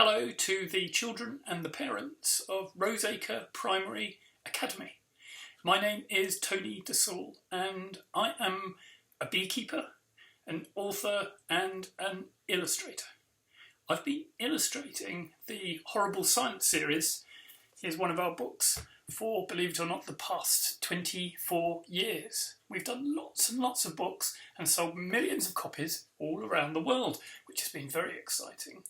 Hello to the children and the parents of Roseacre Primary Academy. My name is Tony de Saulles and I am a beekeeper, an author and an illustrator. I've been illustrating the Horrible Science series. Here's one of our books for, believe it or not, the past 24 years. We've done lots and lots of books and sold millions of copies all around the world, which has been very exciting.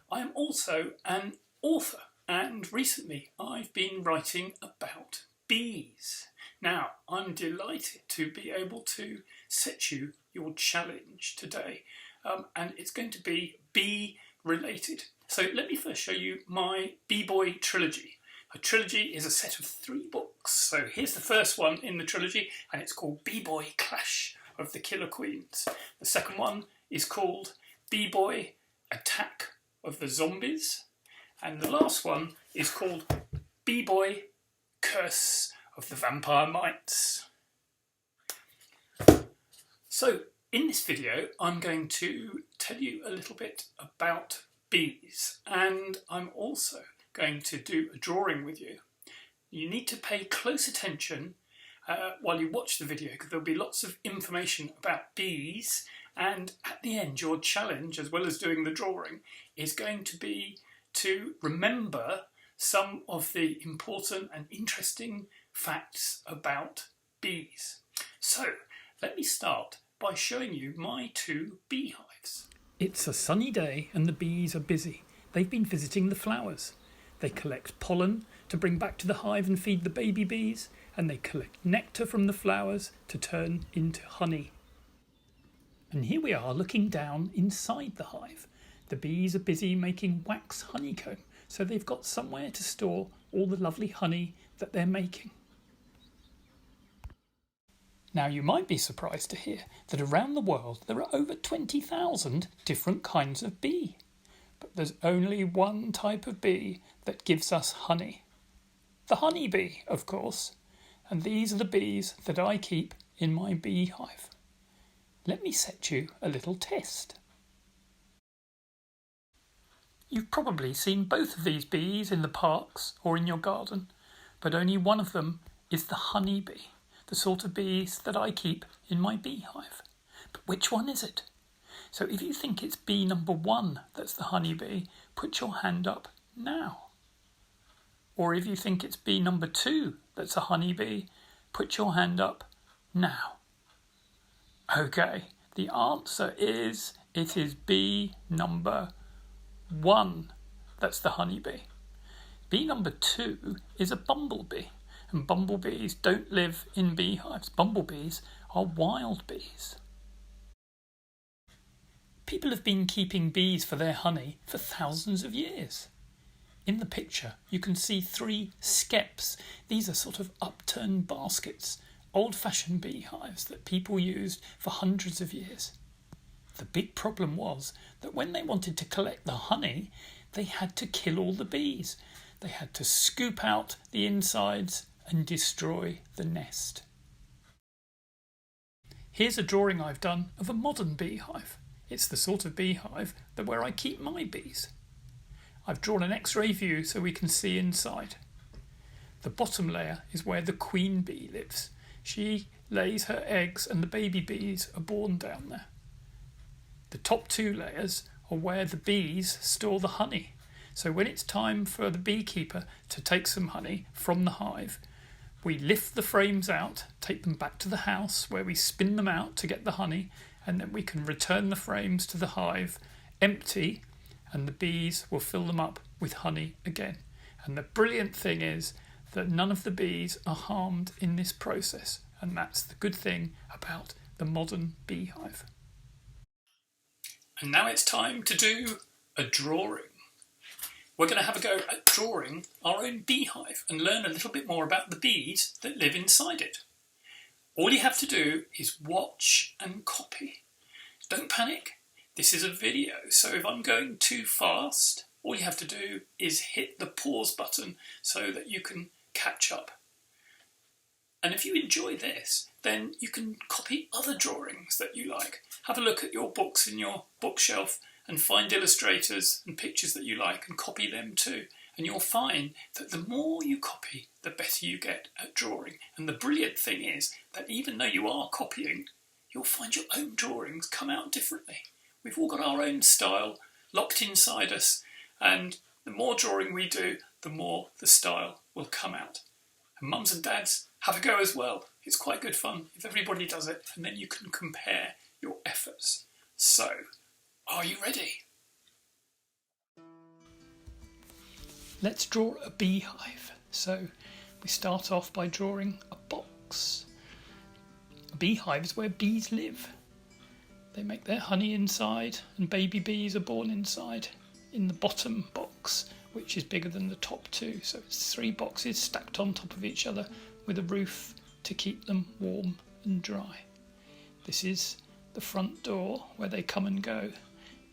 I am also an author, and recently I've been writing about bees. Now, I'm delighted to be able to set you your challenge today, and it's going to be bee related. So let me first show you my Bee Boy trilogy. A trilogy is a set of 3 books. So here's the first one in the trilogy, and it's called Bee Boy Clash of the Killer Queens. The second one is called Bee Boy Attack of the Zombies. And the last one is called Bee Boy Curse of the Vampire Mites. So in this video, I'm going to tell you a little bit about bees, and I'm also going to do a drawing with you. You need to pay close attention while you watch the video, because there'll be lots of information about bees, and at the end your challenge, as well as doing the drawing, is going to be to remember some of the important and interesting facts about bees. So let me start by showing you my 2 beehives. It's a sunny day and the bees are busy. They've been visiting the flowers. They collect pollen to bring back to the hive and feed the baby bees, and they collect nectar from the flowers to turn into honey. And here we are looking down inside the hive. The bees are busy making wax honeycomb, so they've got somewhere to store all the lovely honey that they're making. Now, you might be surprised to hear that around the world there are over 20,000 different kinds of bee. But there's only one type of bee that gives us honey. The honey bee, of course. And these are the bees that I keep in my beehive. Let me set you a little test. You've probably seen both of these bees in the parks or in your garden, but only one of them is the honey bee, the sort of bees that I keep in my beehive. But which one is it? So if you think it's bee number 1 that's the honeybee, put your hand up now. Or if you think it's bee number 2 that's a honeybee, put your hand up now. Okay, the answer is it is bee number 1 that's the honeybee. Bee number 2 is a bumblebee, and bumblebees don't live in beehives. Bumblebees are wild bees. People have been keeping bees for their honey for thousands of years. In the picture, you can see 3 skeps. These are sort of upturned baskets, old-fashioned beehives that people used for hundreds of years. The big problem was that when they wanted to collect the honey, they had to kill all the bees. They had to scoop out the insides and destroy the nest. Here's a drawing I've done of a modern beehive. It's the sort of beehive where I keep my bees. I've drawn an X-ray view so we can see inside. The bottom layer is where the queen bee lives. She lays her eggs and the baby bees are born down there. The top 2 layers are where the bees store the honey. So when it's time for the beekeeper to take some honey from the hive, we lift the frames out, take them back to the house where we spin them out to get the honey, and then we can return the frames to the hive empty, and the bees will fill them up with honey again. And the brilliant thing is that none of the bees are harmed in this process, and that's the good thing about the modern beehive. And now it's time to do a drawing. We're going to have a go at drawing our own beehive and learn a little bit more about the bees that live inside it. All you have to do is watch and copy. Don't panic. This is a video, so if I'm going too fast, all you have to do is hit the pause button so that you can catch up. And if you enjoy this, then you can copy other drawings that you like. Have a look at your books in your bookshelf and find illustrators and pictures that you like and copy them too. And you'll find that the more you copy, the better you get at drawing. And the brilliant thing is that even though you are copying, you'll find your own drawings come out differently. We've all got our own style locked inside us, and the more drawing we do, the more the style will come out. And mums and dads, have a go as well. It's quite good fun if everybody does it, and then you can compare your efforts. So, are you ready? Let's draw a beehive. So we start off by drawing a box. A beehive is where bees live. They make their honey inside, and baby bees are born inside in the bottom box, which is bigger than the top two. So it's 3 boxes stacked on top of each other with a roof to keep them warm and dry. This is the front door where they come and go.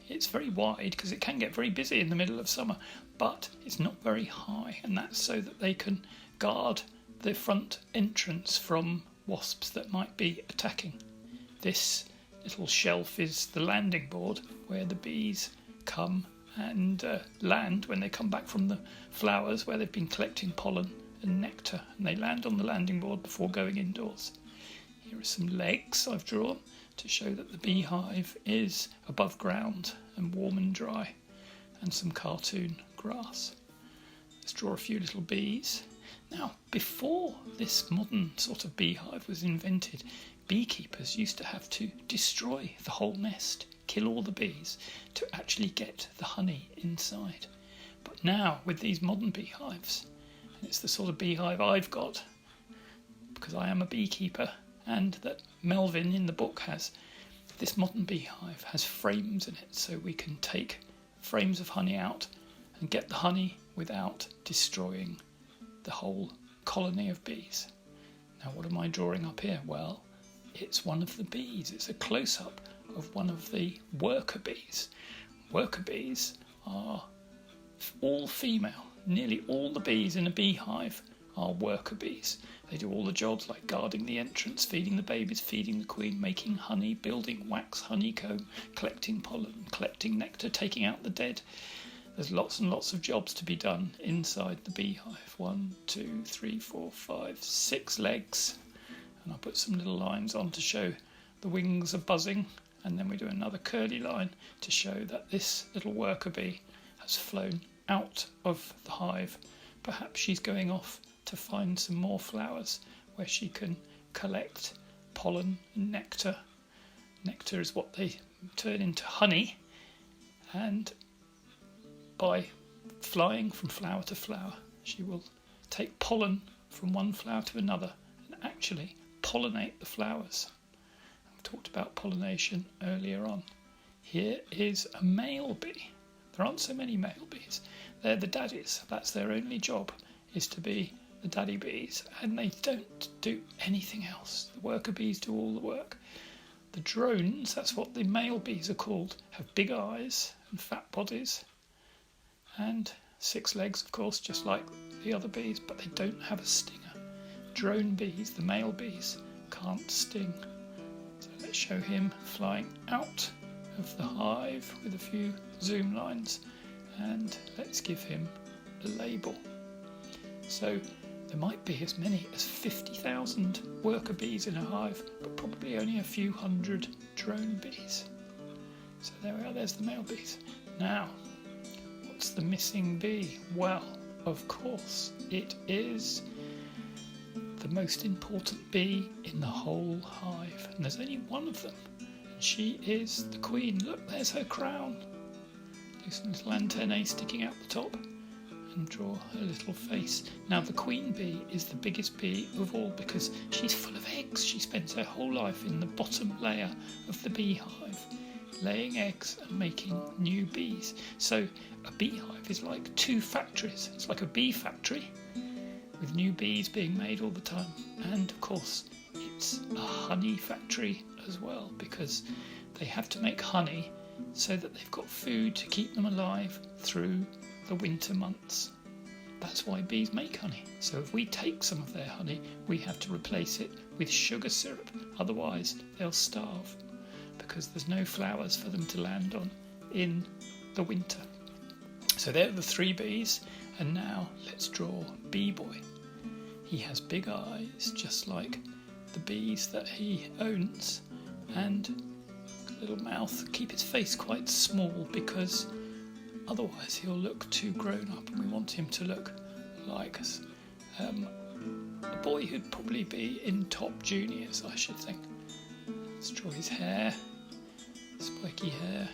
It's very wide because it can get very busy in the middle of summer, but it's not very high, and that's so that they can guard the front entrance from wasps that might be attacking. This little shelf is the landing board where the bees come and land when they come back from the flowers where they've been collecting pollen and nectar, and they land on the landing board before going indoors. Here are some legs I've drawn to show that the beehive is above ground and warm and dry, and some cartoon grass. Let's draw a few little bees. Now, before this modern sort of beehive was invented, beekeepers used to have to destroy the whole nest, kill all the bees, to actually get the honey inside. But now, with these modern beehives, and it's the sort of beehive I've got, because I am a beekeeper, and that Melvin in the book has, this modern beehive has frames in it, so we can take frames of honey out and get the honey without destroying the whole colony of bees. Now, what am I drawing up here? Well, it's one of the bees. It's a close-up of one of the worker bees. Worker bees are all female. Nearly all the bees in a beehive are worker bees. They do all the jobs like guarding the entrance, feeding the babies, feeding the queen, making honey, building wax, honeycomb, collecting pollen, collecting nectar, taking out the dead. There's lots and lots of jobs to be done inside the beehive. 1, 2, 3, 4, 5, 6 legs. And I'll put some little lines on to show the wings are buzzing, and then we do another curly line to show that this little worker bee has flown out of the hive. Perhaps she's going off to find some more flowers where she can collect pollen and nectar. Nectar is what they turn into honey, and by flying from flower to flower, she will take pollen from one flower to another and actually pollinate the flowers. I've talked about pollination earlier on. Here is a male bee. There aren't so many male bees. They're the daddies. That's their only job, is to be the daddy bees, and they don't do anything else. The worker bees do all the work. The drones, that's what the male bees are called, have big eyes and fat bodies and 6 legs, of course, just like the other bees, but they don't have a stinger. Drone bees, the male bees, can't sting. So let's show him flying out of the hive with a few zoom lines, and let's give him a label. So there might be as many as 50,000 worker bees in a hive, but probably only a few hundred drone bees. So there we are, there's the male bees. Now, what's the missing bee? Well, of course, it is the most important bee in the whole hive, and there's only one of them, and she is the queen. Look, there's her crown. Do some little antennae sticking out the top, and draw her little face. Now, the queen bee is the biggest bee of all because she's full of eggs. She spends her whole life in the bottom layer of the beehive, laying eggs and making new bees. So a beehive is like 2 factories. It's like a bee factory with new bees being made all the time. And of course, it's a honey factory as well, because they have to make honey so that they've got food to keep them alive through the winter months. That's why bees make honey. So if we take some of their honey, we have to replace it with sugar syrup. Otherwise, they'll starve because there's no flowers for them to land on in the winter. So there are the 3 bees, and now let's draw Bee Boy. He has big eyes, just like the bees that he owns, and a little mouth. Keep his face quite small because otherwise he'll look too grown up, and we want him to look like us. A boy who'd probably be in top juniors, I should think. Let's draw his hair, spiky hair,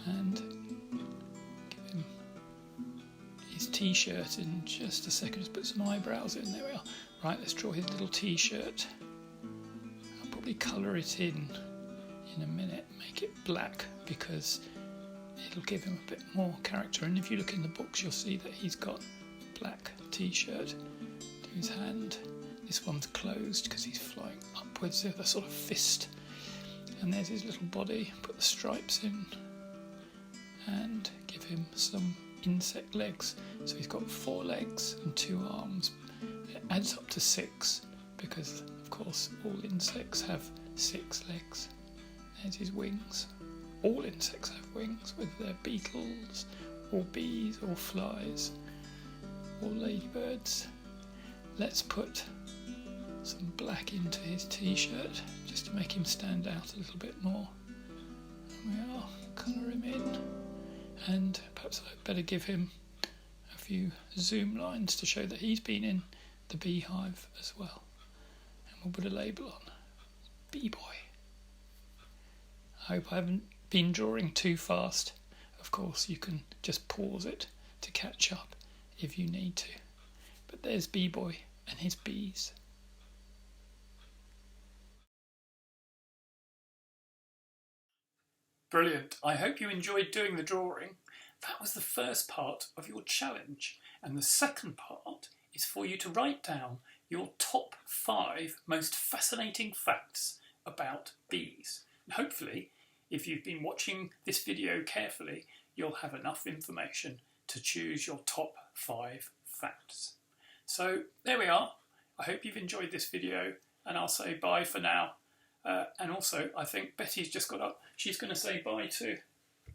and give him his t-shirt in just a second. Just put some eyebrows in, there we are. Right, let's draw his little t-shirt. I'll probably colour it in a minute, make it black because it'll give him a bit more character. And if you look in the books, you'll see that he's got a black t-shirt. To his hand, this one's closed because he's flying upwards with a sort of fist. And there's his little body. Put the stripes in and give him some insect legs. So he's got 4 legs and 2 arms. It adds up to 6 because, of course, all insects have 6 legs. There's his wings. All insects have wings, whether they're beetles or bees or flies or ladybirds. Let's put some black into his t-shirt just to make him stand out a little bit more. There we are, colour him in, and perhaps I'd better give him a few zoom lines to show that he's been in the beehive as well. And we'll put a label on, Bee Boy. I hope I haven't been drawing too fast. Of course, you can just pause it to catch up if you need to. But there's Bee Boy and his bees. Brilliant. I hope you enjoyed doing the drawing. That was the first part of your challenge. And the second part is for you to write down your top 5 most fascinating facts about bees. And hopefully, if you've been watching this video carefully, you'll have enough information to choose your top 5 facts. So there we are. I hope you've enjoyed this video, and I'll say bye for now. And also, I think Betty's just got up. She's going to say bye too.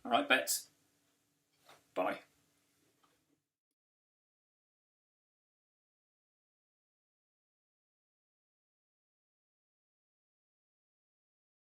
All right, Bets? Bye.